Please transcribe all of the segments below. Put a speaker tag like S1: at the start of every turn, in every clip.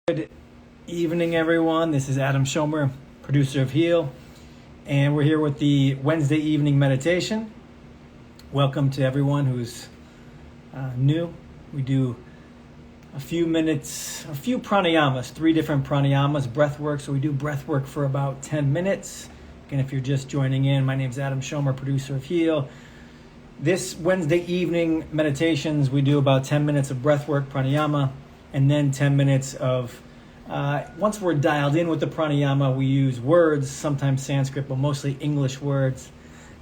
S1: Good evening, everyone. This is Adam Schomer, producer of Heal, and we're here with the Wednesday evening meditation. Welcome to everyone who's new. We do a few pranayamas, 3 different pranayamas, breathwork. So we do breathwork for about 10 minutes. Again, if you're just joining in, my name's Adam Schomer, producer of Heal. This Wednesday evening meditations, we do about 10 minutes of breathwork, pranayama, and then 10 minutes of, once we're dialed in with the pranayama, we use words, sometimes Sanskrit, but mostly English words,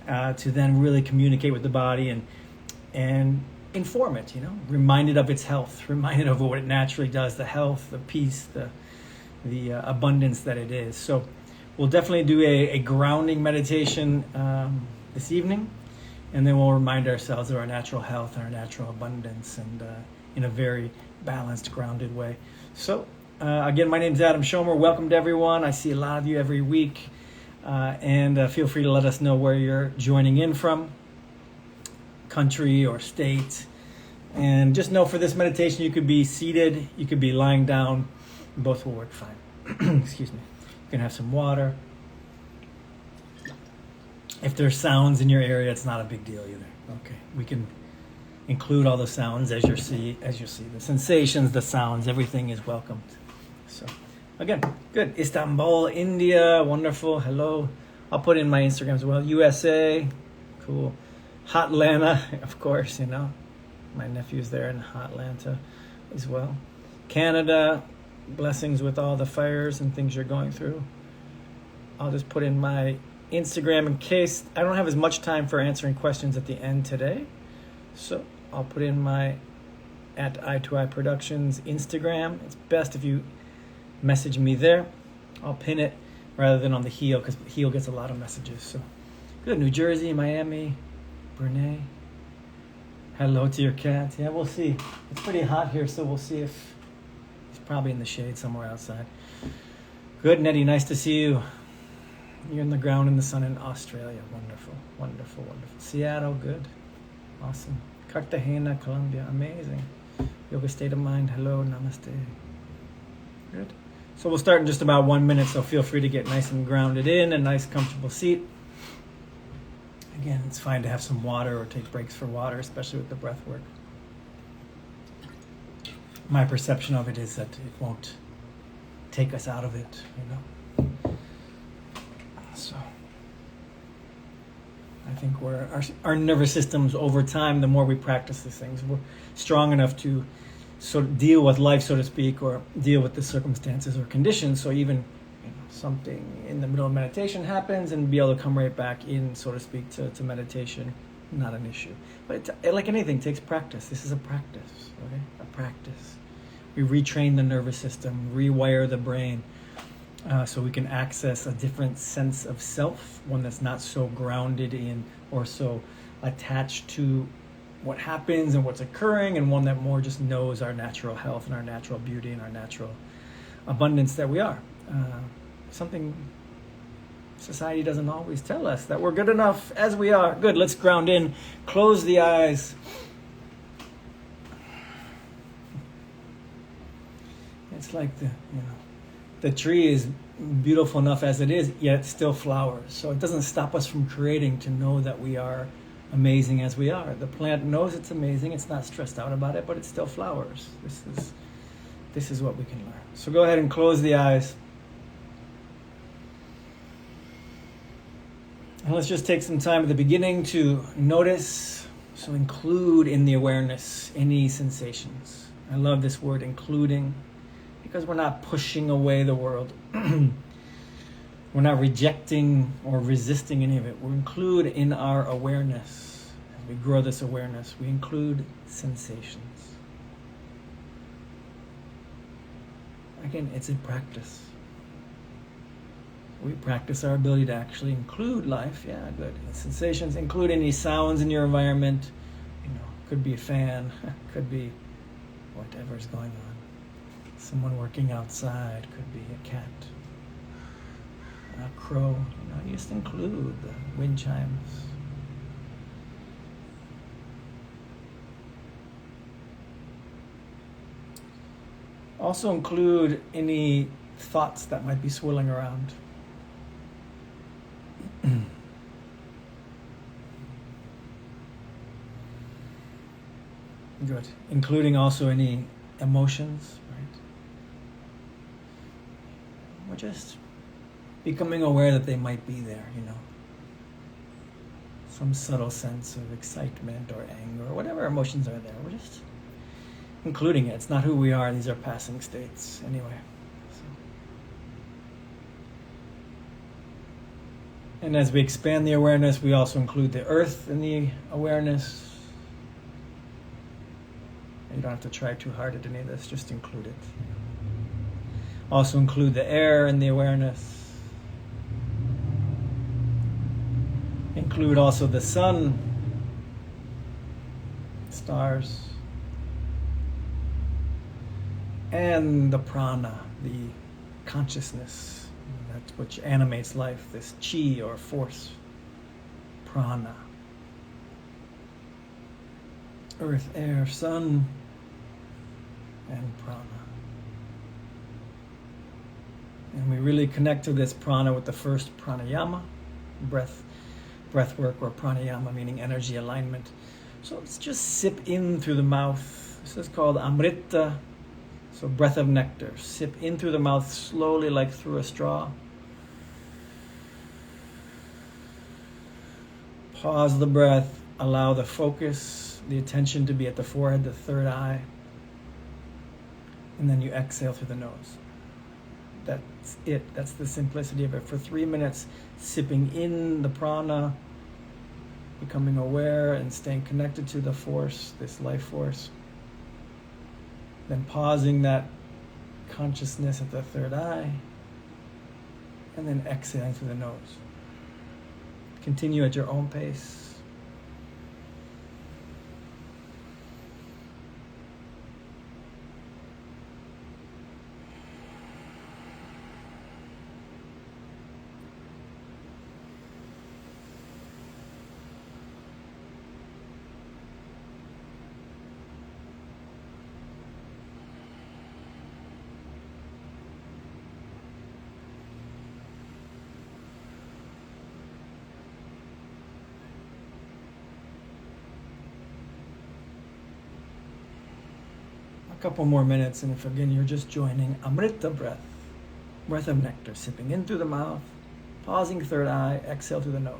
S1: to then really communicate with the body and inform it, remind it of its health, remind it of what it naturally does, the health, the peace, the abundance that it is. So we'll definitely do a grounding meditation this evening, and then we'll remind ourselves of our natural health and our natural abundance, and in a very balanced, grounded way. So again, my name is Adam Schomer. Welcome to everyone. I see a lot of you every week, and feel free to let us know where you're joining in from, country or state. And just know for this meditation, you could be seated, you could be lying down, both will work fine. Excuse me. You can have some water. If there's sounds in your area, it's not a big deal either. Okay, we can include all the sounds as you see the sensations, the sounds, everything is welcomed. So again, good. Istanbul, India, wonderful. Hello. I'll put in my Instagram as well. USA, cool. Hotlanta, of course, my nephew's there in Hotlanta as well. Canada, blessings with all the fires and things you're going through. I'll just put in my Instagram in case I don't have as much time for answering questions at the end today. So I'll put in my at Eye to Eye Productions Instagram. It's best if you message me there. I'll pin it rather than on the Heal, because Heal gets a lot of messages. So good. New Jersey, Miami, Brunei. Hello to your cat. Yeah, we'll see. It's pretty hot here, so we'll see if he's probably in the shade somewhere outside. Good, Nettie. Nice to see you. You're in the ground in the sun in Australia. Wonderful, wonderful, wonderful. Seattle, good. Awesome. Cartagena, Colombia, amazing. Yoga state of mind, hello, namaste. Good. So we'll start in just about 1 minute, so feel free to get nice and grounded in a nice comfortable seat. Again, it's fine to have some water or take breaks for water, especially with the breath work. My perception of it is that it won't take us out of it, So I think our nervous systems over time, the more we practice these things, we're strong enough to sort of deal with life, so to speak, or deal with the circumstances or conditions. So even something in the middle of meditation happens and be able to come right back in, so to speak, to meditation, not an issue. But like anything, takes practice. This is a practice, okay? A practice. We retrain the nervous system, rewire the brain, so we can access a different sense of self, one that's not so grounded in or so attached to what happens and what's occurring, and one that more just knows our natural health and our natural beauty and our natural abundance that we are. Something society doesn't always tell us, that we're good enough as we are. Good, let's ground in. Close the eyes. It's like the tree is beautiful enough as it is, yet it still flowers. So it doesn't stop us from creating, to know that we are amazing as we are. The plant knows it's amazing. It's not stressed out about it, but it still flowers. This is what we can learn. So go ahead and close the eyes. And let's just take some time at the beginning to notice, so include in the awareness any sensations. I love this word, including, because we're not pushing away the world. We're not rejecting or resisting any of it. We include in our awareness. As we grow this awareness, we include sensations. Again, it's a practice. We practice our ability to actually include life. Yeah, good. Sensations, include any sounds in your environment. Could be a fan, could be whatever's going on. Someone working outside, could be a cat, a crow. You just include the wind chimes. Also include any thoughts that might be swirling around. Good. Including also any emotions, right? We're just becoming aware that they might be there, Some subtle sense of excitement or anger or whatever emotions are there. We're just including it. It's not who we are. These are passing states anyway. So. And as we expand the awareness, we also include the earth in the awareness. You don't have to try too hard at any of this. Just include it. Also include the air in the awareness. Include also the sun, stars, and the prana, the consciousness, that's which animates life, this chi or force, prana. Earth, air, sun, and prana. And we really connect to this prana with the first pranayama, breathwork, or pranayama, meaning energy alignment. So let's just sip in through the mouth. This is called Amrita, so breath of nectar. Sip in through the mouth slowly, like through a straw. Pause the breath, allow the focus, the attention to be at the forehead, the third eye. And then you exhale through the nose. That's it. That's the simplicity of it. For 3 minutes, sipping in the prana, becoming aware and staying connected to the force, this life force. Then pausing that consciousness at the third eye, and then exhaling through the nose. Continue at your own pace. A couple more minutes, and if again you're just joining Amrita breath of nectar, sipping in through the mouth, pausing third eye, exhale through the nose.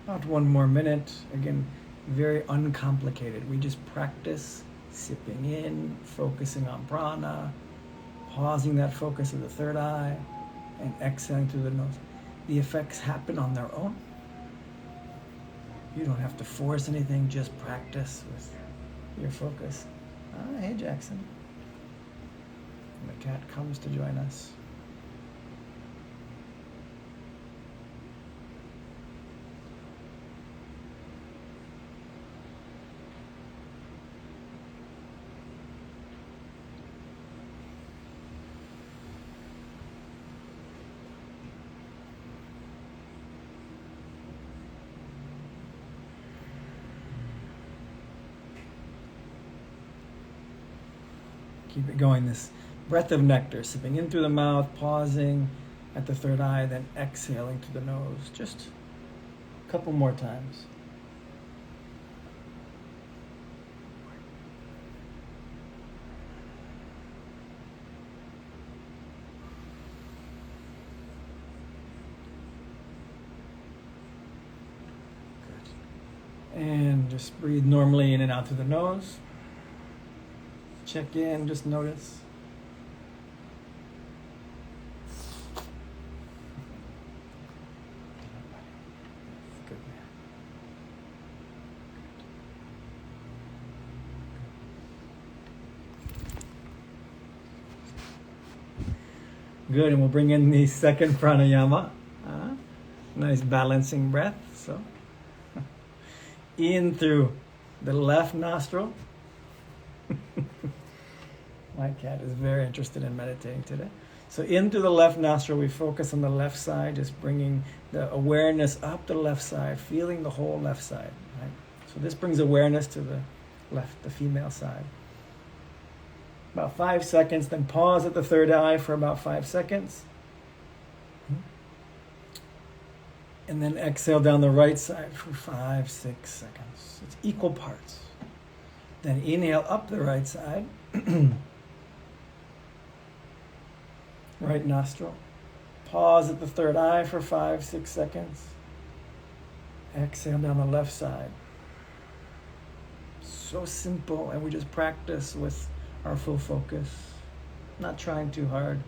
S1: About 1 more minute. Again, very uncomplicated. We just practice sipping in, focusing on prana, pausing that focus of the third eye, and exhaling through the nose. The effects happen on their own. You don't have to force anything, just practice with your focus. Hey, Jackson. And the cat comes to join us. Keep it going, this breath of nectar, sipping in through the mouth, pausing at the third eye, then exhaling through the nose. Just a couple more times. Good. And just breathe normally in and out through the nose. Check in, just notice. Good man. Good, and we'll bring in the second pranayama. Nice balancing breath. So, in through the left nostril. My cat is very interested in meditating today. So in through the left nostril, we focus on the left side, just bringing the awareness up the left side, feeling the whole left side. Right? So this brings awareness to the left, the female side. About 5 seconds, then pause at the third eye for about 5 seconds. And then exhale down the right side for 5, 6 seconds. It's equal parts. Then inhale up the right side. Right nostril. Pause at the third eye for 5, 6 seconds. Exhale down the left side. So simple, and we just practice with our full focus. Not trying too hard.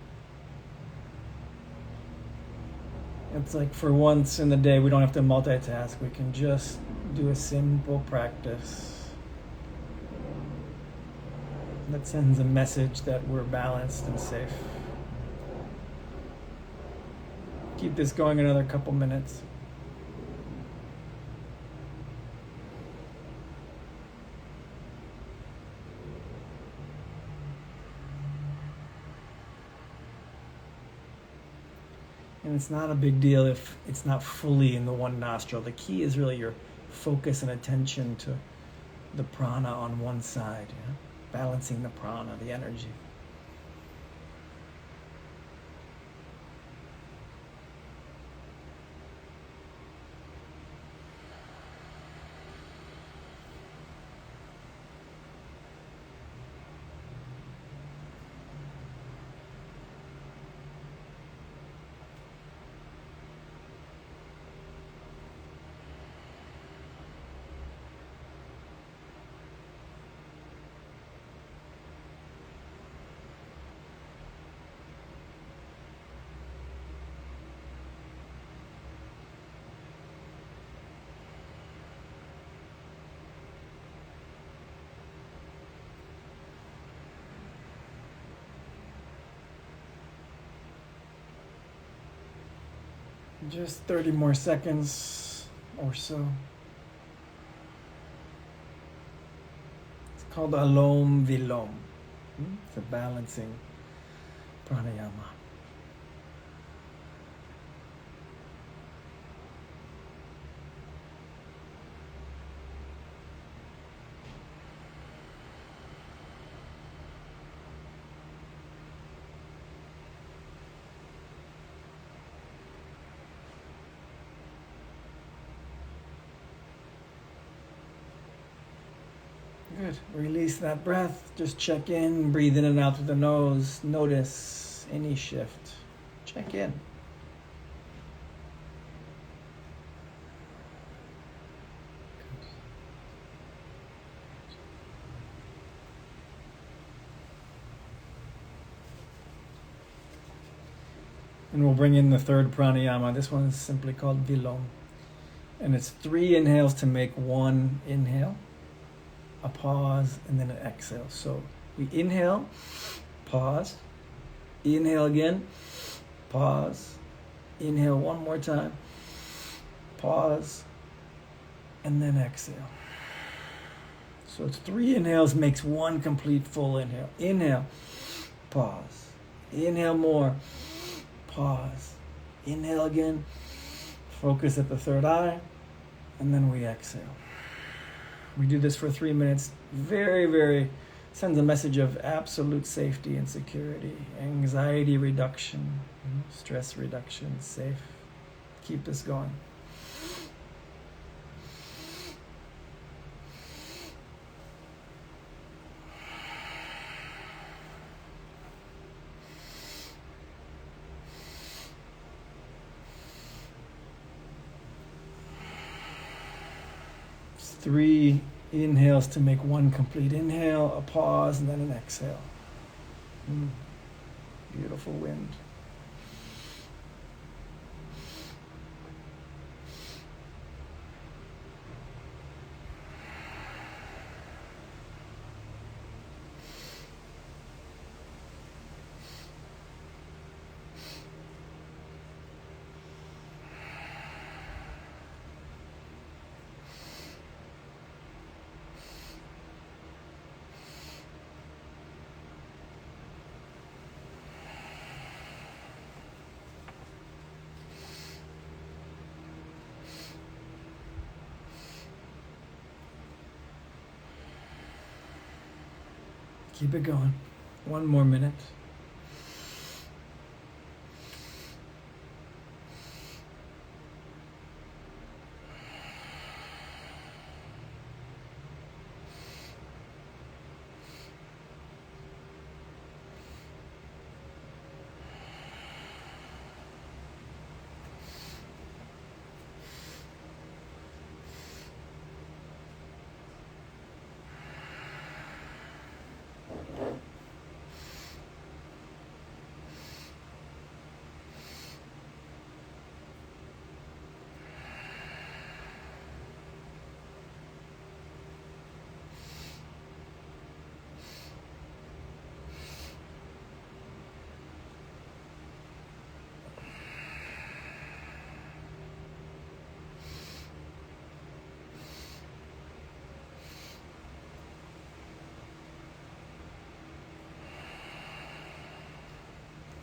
S1: It's like for once in the day, we don't have to multitask. We can just do a simple practice that sends a message that we're balanced and safe. Keep this going another couple minutes. And it's not a big deal if it's not fully in the one nostril. The key is really your focus and attention to the prana on one side, balancing the prana, the energy. Just 30 more seconds or so. It's called Alom Vilom. It's a balancing pranayama. Good. Release that breath. Just check in. Breathe in and out through the nose. Notice any shift. Check in. And we'll bring in the third pranayama. This one is simply called Vilom. And it's 3 inhales to make 1 inhale. A pause, and then an exhale. So we inhale, pause, inhale again, pause, inhale one more time, pause, and then exhale. So it's 3 inhales makes 1 complete full inhale. Inhale, pause, inhale more, pause, inhale again, focus at the third eye, and then we exhale. We do this for 3 minutes. Very, very sends a message of absolute safety and security, anxiety reduction, stress reduction, safe. Keep this going. It's 3 inhales to make 1 complete inhale, a pause, and then an exhale. Beautiful wind. Keep it going. 1 more minute.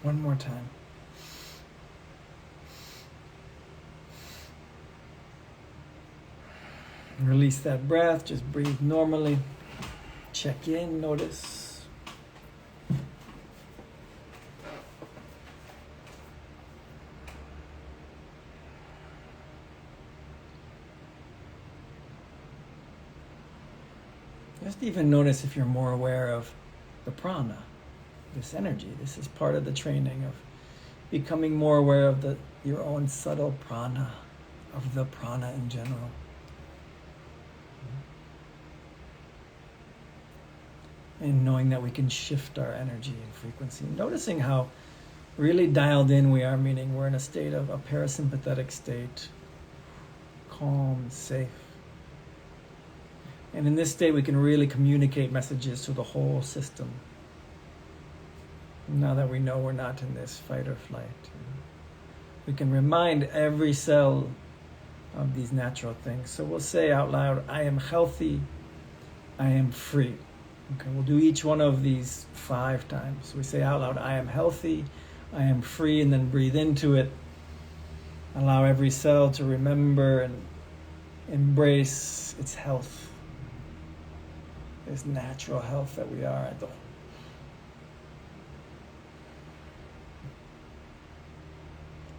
S1: One more time. Release that breath. Just breathe normally. Check in, notice. Just even notice if you're more aware of the prana, this energy. This is part of the training of becoming more aware of your own subtle prana, of the prana in general. And knowing that we can shift our energy and frequency. Noticing how really dialed in we are, meaning we're in a state of a parasympathetic state, calm, safe. And in this state we can really communicate messages to the whole system. Now that we know we're not in this fight or flight, we can remind every cell of these natural things. So we'll say out loud, I am healthy, I am free. Okay, we'll do each one of these 5 times. We say out loud, I am healthy, I am free, and then breathe into it. Allow every cell to remember and embrace its health, this natural health that we are at the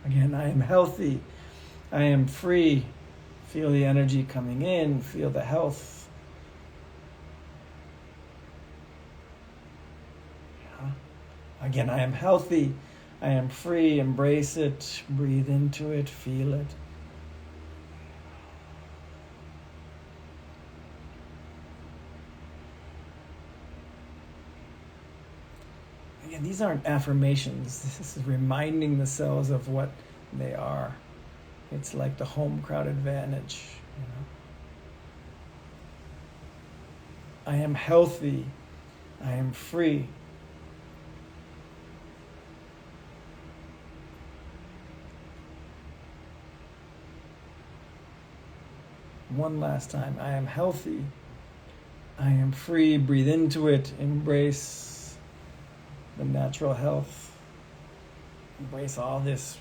S1: Again, I am healthy, I am free. Feel the energy coming in, feel the health. Again, I am healthy, I am free, embrace it, breathe into it, feel it. Again, these aren't affirmations. This is reminding the cells of what they are. It's like the home crowd advantage. I am healthy, I am free. One last time. I am healthy. I am free. Breathe into it. Embrace the natural health. Embrace all this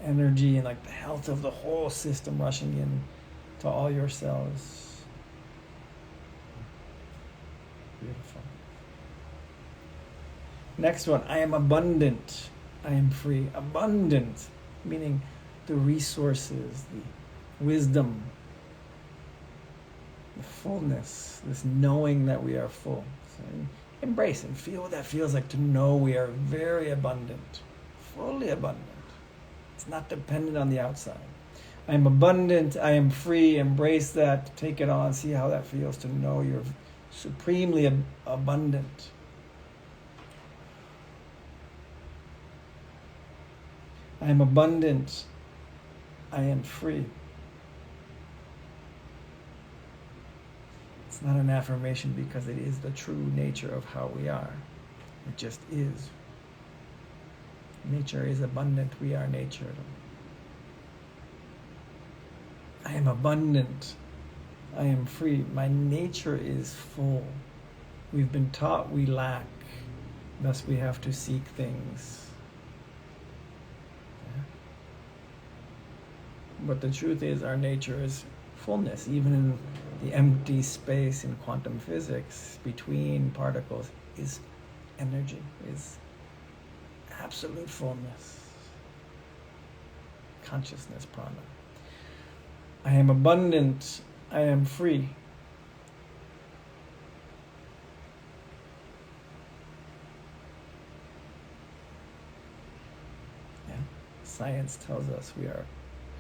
S1: energy and like the health of the whole system rushing in to all your cells. Beautiful. Next one. I am abundant. I am free. Abundant, meaning the resources, the wisdom, the fullness, this knowing that we are full. So embrace and feel what that feels like to know we are very abundant, fully abundant. It's not dependent on the outside. I am abundant, I am free, embrace that, take it on, see how that feels to know you're supremely abundant. I am abundant, I am free. It's not an affirmation because it is the true nature of how we are. It just is. Nature is abundant. We are nature. I am abundant. I am free. My nature is full. We've been taught we lack. Thus we have to seek things. Yeah. But the truth is our nature is fullness. Even in The empty space in quantum physics between particles is energy, is absolute fullness, consciousness, prana. I am abundant, I am free. Yeah. Science tells us we are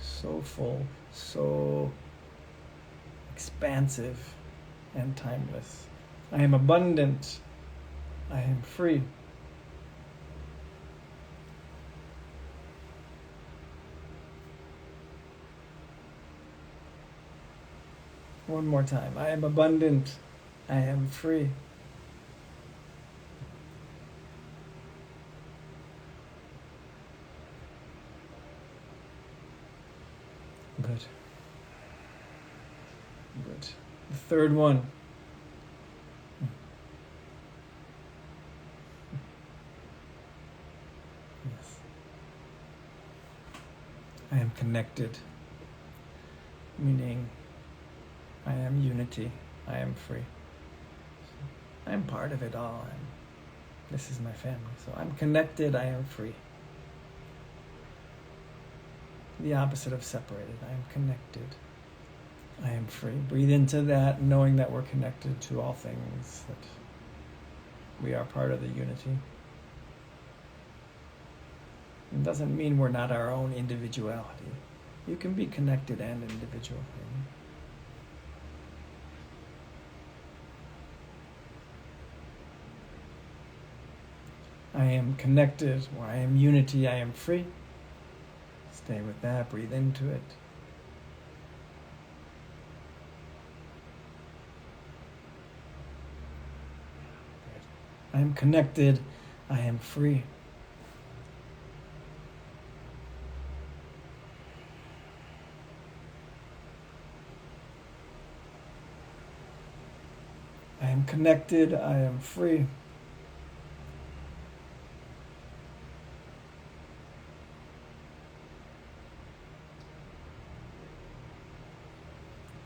S1: so full, so expansive and timeless. I am abundant, I am free. One more time. I am abundant, I am free. Good. Good. The third one. Yes. I am connected, meaning I am unity, I am free. I am part of it all. This is my family. So I'm connected, I am free. The opposite of separated. I am connected, I am free. Breathe into that, knowing that we're connected to all things, that we are part of the unity. It doesn't mean we're not our own individuality. You can be connected and individual. I am connected, or I am unity, I am free. Stay with that, breathe into it. I am connected, I am free. I am connected, I am free.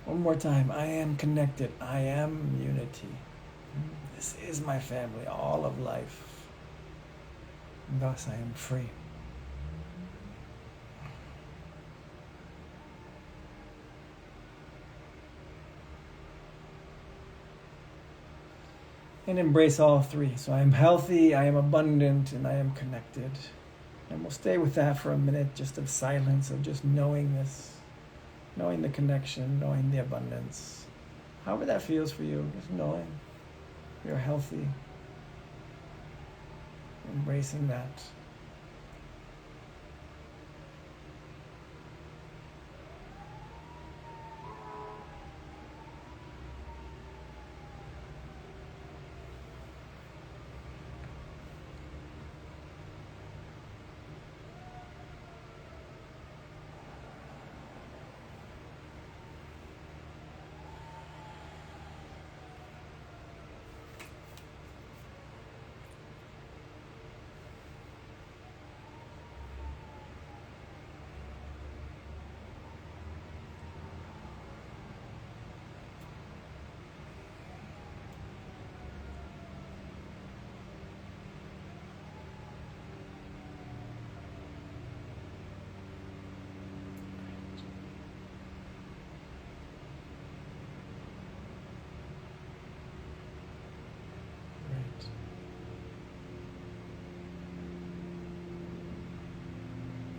S1: One more time. I am connected. I am unity. This is my family, all of life. And thus I am free. And embrace all three. So I am healthy, I am abundant, and I am connected. And we'll stay with that for a minute, just of silence, of just knowing this. Knowing the connection, knowing the abundance. However that feels for you, just knowing you're healthy. Embracing that.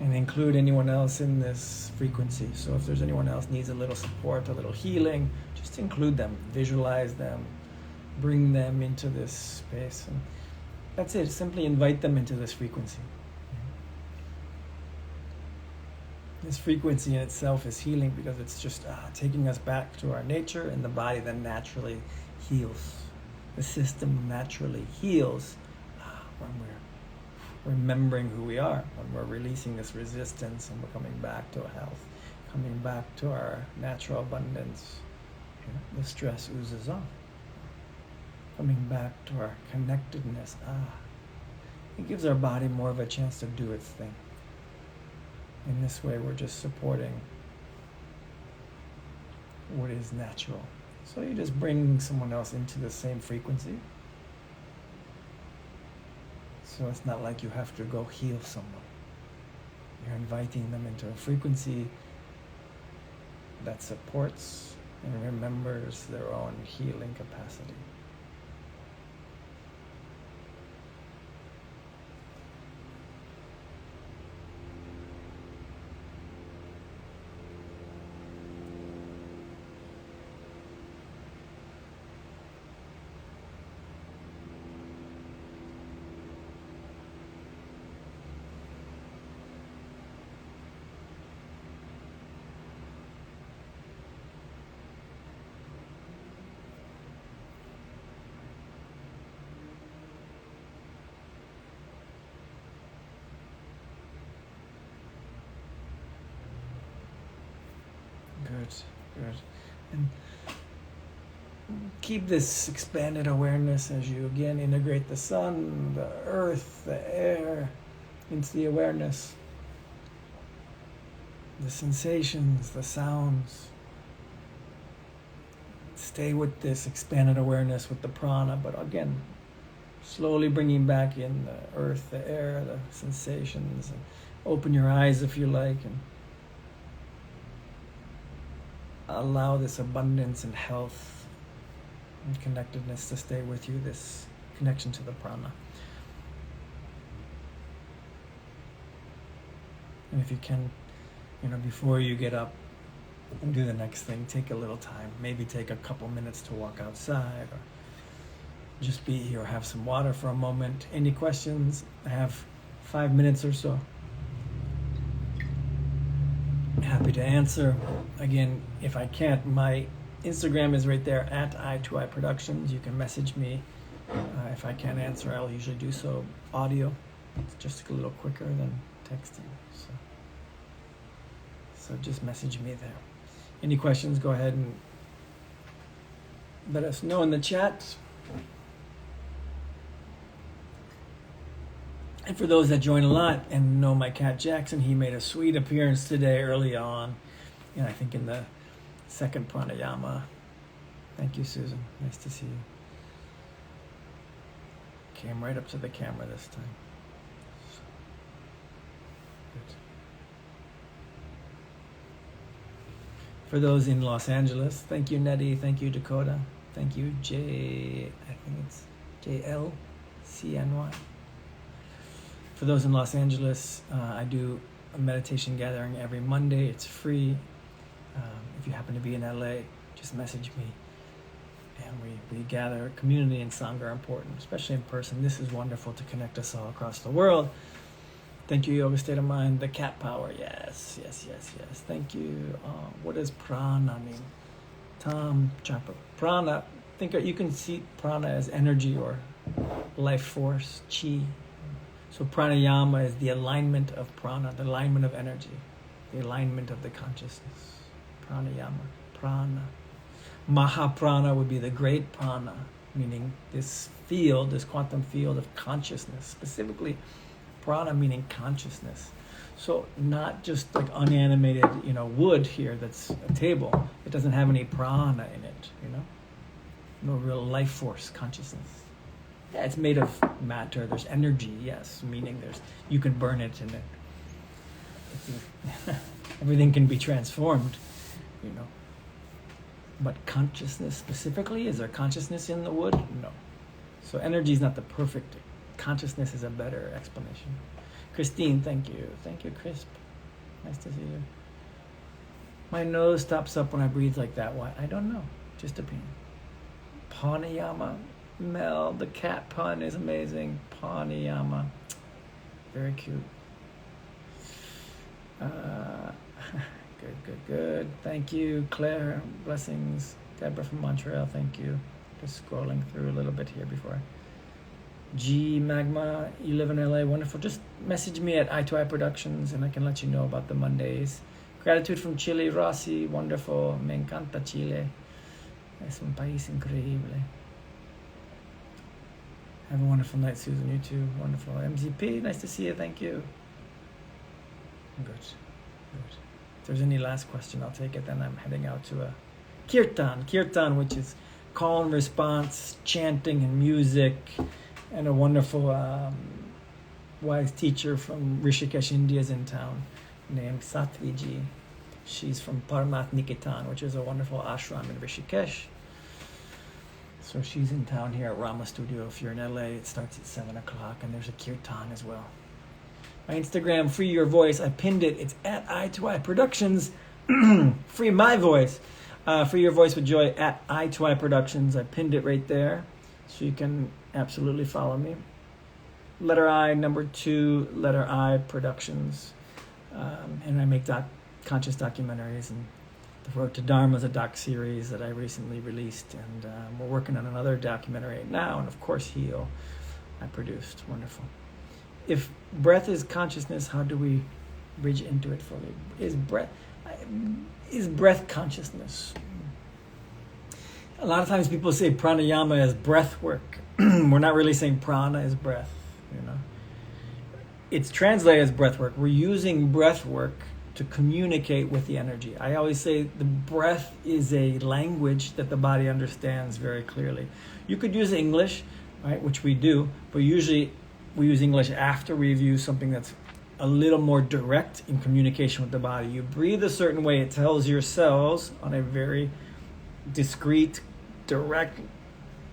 S1: And include anyone else in this frequency. So if there's anyone else needs a little support, a little healing, just include them, visualize them, bring them into this space. And that's it. Simply invite them into this frequency. This frequency in itself is healing because it's just taking us back to our nature, and the body then naturally heals. The system naturally heals when we're remembering who we are, when we're releasing this resistance and we're coming back to health, coming back to our natural abundance. The stress oozes off. Coming back to our connectedness. It gives our body more of a chance to do its thing. In this way, we're just supporting what is natural So you just bring someone else into the same frequency. So it's not like you have to go heal someone. You're inviting them into a frequency that supports and remembers their own healing capacity. Good, good. And keep this expanded awareness as you again integrate the sun, the earth, the air into the awareness. The sensations, the sounds. Stay with this expanded awareness with the prana, but again, slowly bringing back in the earth, the air, the sensations. And open your eyes if you like, and allow this abundance and health and connectedness to stay with you, this connection to the prana. And if you can, before you get up and do the next thing, take a little time, maybe take a couple minutes to walk outside or just be here, have some water for a moment. Any questions? I have 5 minutes or so. Happy to answer. Again, if I can't, my Instagram is right there at I2I Productions. You can message me. If I can't answer, I'll usually do so audio. It's just a little quicker than texting. So just message me there. Any questions, go ahead and let us know in the chat. And for those that join a lot and know my cat Jackson, he made a sweet appearance today early on. I think in the second pranayama. Thank you, Susan. Nice to see you. Came right up to the camera this time. Good. For those in Los Angeles, thank you, Nettie. Thank you, Dakota. Thank you, I think it's JLCNY. For those in Los Angeles, I do a meditation gathering every Monday. It's free. If you happen to be in LA, just message me. And we gather. Community and Sangha are important, especially in person. This is wonderful to connect us all across the world. Thank you, Yoga State of Mind. The cat power, yes. Thank you. What does prana mean? Tom Chopper. Prana, you can see prana as energy or life force, chi. So pranayama is the alignment of prana, the alignment of energy, the alignment of the consciousness. Pranayama, prana. Mahaprana would be the great prana, meaning this field, this quantum field of consciousness, specifically prana meaning consciousness. So not just like unanimated, wood here that's a table. It doesn't have any prana in it, No real life force consciousness. Yeah, it's made of matter. There's energy, yes, meaning you can burn it and everything can be transformed, But consciousness specifically, is there consciousness in the wood? No. So energy is not the perfect. Consciousness is a better explanation. Christine, thank you. Thank you, Crisp. Nice to see you. My nose stops up when I breathe like that. Why? I don't know. Just opinion. Pranayama. Mel, the cat pun is amazing. Pranayama. Very cute. Good. Thank you, Claire. Blessings. Deborah from Montreal, thank you. Just scrolling through a little bit here before. G Magma, you live in LA, wonderful. Just message me at I2I Productions and I can let you know about the Mondays. Gratitude from Chile, Rossi, wonderful. Me encanta Chile. Es un país increíble. Have a wonderful night, Susan. You too. Wonderful. MZP, nice to see you. Thank you. Good. If there's any last question, I'll take it. Then I'm heading out to a Kirtan, which is call and response, chanting and music, and a wonderful wise teacher from Rishikesh, India is in town named Satviji. She's from Paramath Niketan, which is a wonderful ashram in Rishikesh. So she's in town here at Rama Studio. If you're in LA, it starts at 7 o'clock, and there's a kirtan as well. My Instagram, Free Your Voice, I pinned it. It's at I2I Productions. Free my voice. Free Your Voice with Joy at I2I Productions. I pinned it right there, so you can absolutely follow me. Letter I, number 2, letter I Productions. And I make conscious documentaries, and The Road to Dharma is a docu-series that I recently released, and we're working on another documentary right now, and of course Heal I produced. Wonderful. If breath is consciousness, how do we bridge into it fully? Is breath consciousness? A lot of times people say pranayama is breath work. We're not really saying prana is breath, you know. It's translated as breath work. We're using breath work to communicate with the energy. I always say the breath is a language that the body understands very clearly. You could use English, right, which we do, but usually we use English after we've used something that's a little more direct in communication with the body. You breathe a certain way, it tells your cells on a very discrete, direct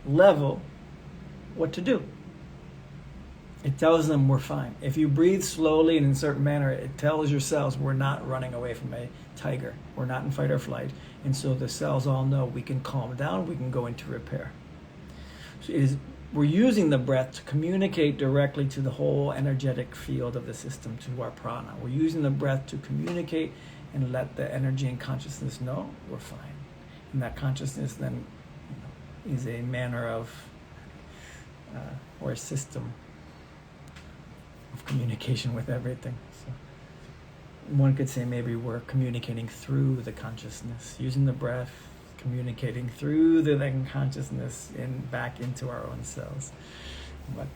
S1: level what to do. It tells them we're fine. If you breathe slowly and in a certain manner, it tells your cells we're not running away from a tiger. We're not in fight or flight. And so the cells all know we can calm down, we can go into repair. So we're using the breath to communicate directly to the whole energetic field of the system, to our prana. We're using the breath to communicate and let the energy and consciousness know we're fine. And that consciousness then is a manner of, or a system of communication with everything. So one could say maybe we're communicating through the consciousness, using the breath, communicating through the consciousness and back into our own cells. But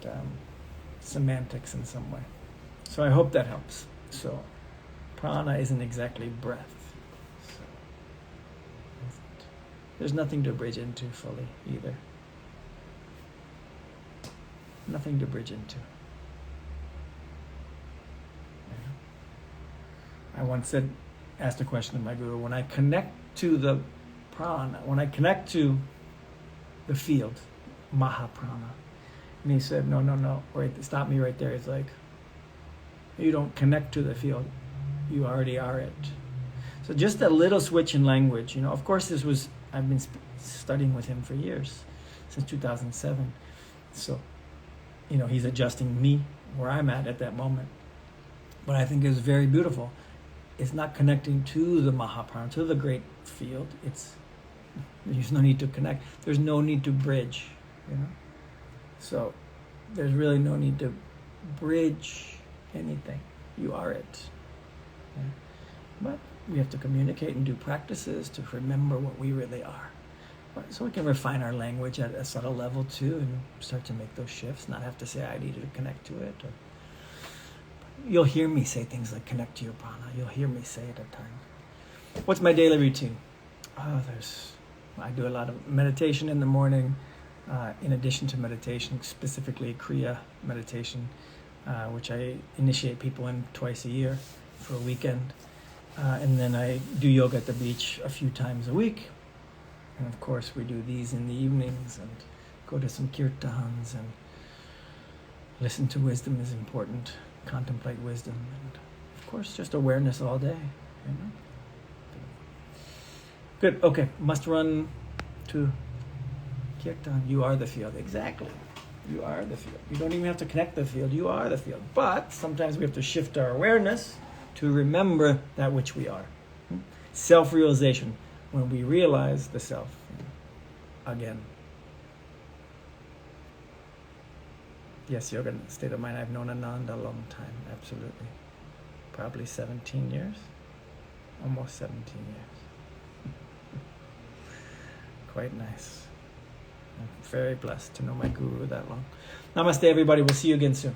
S1: semantics in some way. So I hope that helps. So prana isn't exactly breath. So there's nothing to bridge into fully either. Nothing to bridge into. I once asked a question to my guru, when I connect to the prana, when I connect to the field, mahaprana, and he said, no, wait, stop me right there. It's like, you don't connect to the field, you already are it. So just a little switch in language, of course I've been studying with him for years, since 2007. So, he's adjusting me where I'm at that moment. But I think it's very beautiful. It's not connecting to the Mahaprana, to the great field. There's no need to connect. There's no need to bridge, So there's really no need to bridge anything. You are it. Yeah? But we have to communicate and do practices to remember what we really are. So we can refine our language at a subtle level too, and start to make those shifts, not have to say I need to connect to it. You'll hear me say things like connect to your prana. You'll hear me say it at times. What's my daily routine? I do a lot of meditation in the morning. In addition to meditation, specifically Kriya meditation, which I initiate people in twice a year for a weekend. And then I do yoga at the beach a few times a week. And of course we do these in the evenings and go to some kirtans and listen to wisdom is important. Contemplate wisdom, and of course just awareness all day. Good. Okay, must run to kirtan. You are the field. Exactly. You are the field. You don't even have to connect the field. You are the field. But sometimes we have to shift our awareness to remember that which we are. Self-realization, when we realize the self again. Yes, yoga state of mind. I've known Ananda a long time, absolutely. Probably 17 years. Almost 17 years. Quite nice. I'm very blessed to know my guru that long. Namaste, everybody. We'll see you again soon.